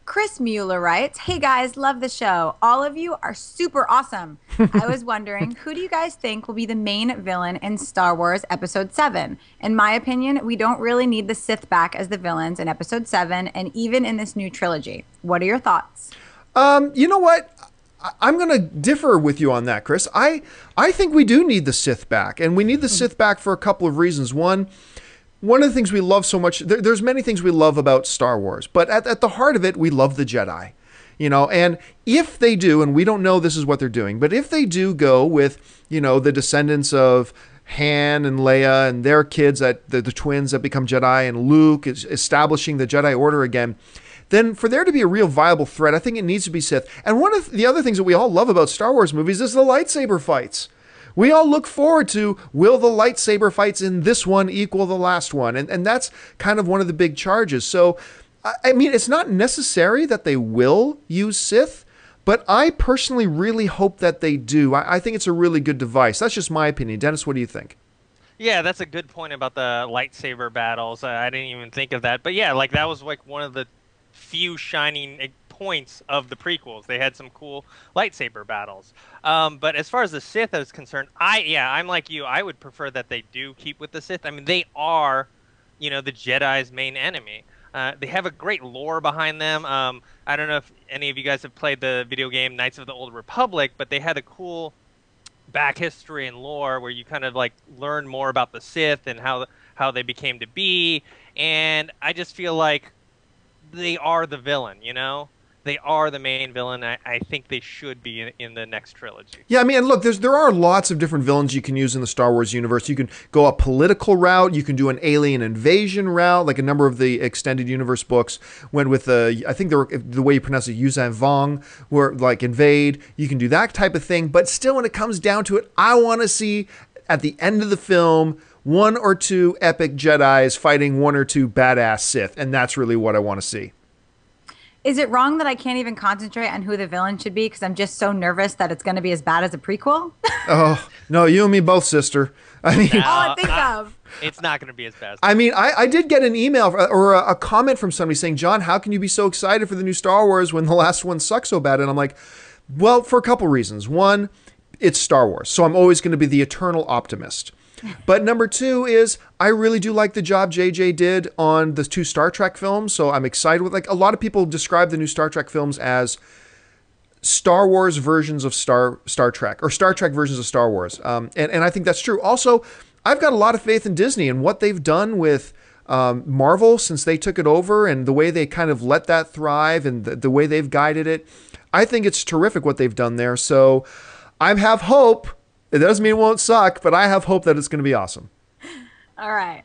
Chris Mueller writes, "Hey guys, love the show. All of you are super awesome. I was wondering, who do you guys think will be the main villain in Star Wars Episode 7? In my opinion, we don't really need the Sith back as the villains in Episode 7 and even in this new trilogy. What are your thoughts?" You know what? I'm going to differ with you on that, Chris. I think we do need the Sith back, and we need the Sith back for a couple of reasons. One of the things we love so much, there's many things we love about Star Wars, but at the heart of it, we love the Jedi. You know, and if they do, and we don't know this is what they're doing, but if they do go with, you know, the descendants of Han and Leia and their kids, the twins that become Jedi, and Luke is establishing the Jedi Order again, then for there to be a real viable threat, I think it needs to be Sith. And one of the other things that we all love about Star Wars movies is the lightsaber fights. We all look forward to, will the lightsaber fights in this one equal the last one? And that's kind of one of the big charges. So, I mean, it's not necessary that they will use Sith, but I personally really hope that they do. I think it's a really good device. That's just my opinion. Dennis, what do you think? Yeah, that's a good point about the lightsaber battles. I didn't even think of that. But yeah, like that was like one of the few shining points of the prequels. They had some cool lightsaber battles. But as far as the Sith is concerned, I'm like you. I would prefer that they do keep with the Sith. I mean, they are, you know, the Jedi's main enemy. They have a great lore behind them. I don't know if any of you guys have played the video game Knights of the Old Republic, but they had a cool back history and lore where you kind of like learn more about the Sith and how they became to be. And I just feel like they are the villain, you know? They are the main villain. I think they should be in the next trilogy. Yeah, I mean, look, there are lots of different villains you can use in the Star Wars universe. You can go a political route. You can do an alien invasion route, like a number of the extended universe books went with I think the way you pronounce it, Yuzhan Vong, where like invade. You can do that type of thing. But still, when it comes down to it, I want to see at the end of the film one or two epic Jedis fighting one or two badass Sith, and that's really what I want to see. Is it wrong that I can't even concentrate on who the villain should be because I'm just so nervous that it's going to be as bad as a prequel? Oh, no, you and me both, sister. I mean, all I think of. It's not going to be as bad. I mean, I did get an email or a comment from somebody saying, John, how can you be so excited for the new Star Wars when the last one sucks so bad? And I'm like, well, for a couple reasons. One, it's Star Wars, so I'm always going to be the eternal optimist. But number two is I really do like the job JJ did on the two Star Trek films. So I'm excited with, like, a lot of people describe the new Star Trek films as Star Wars versions of Star Trek or Star Trek versions of Star Wars. And I think that's true. Also, I've got a lot of faith in Disney and what they've done with Marvel since they took it over and the way they kind of let that thrive and the way they've guided it. I think it's terrific what they've done there. So I have hope. It doesn't mean it won't suck, but I have hope that it's going to be awesome. All right.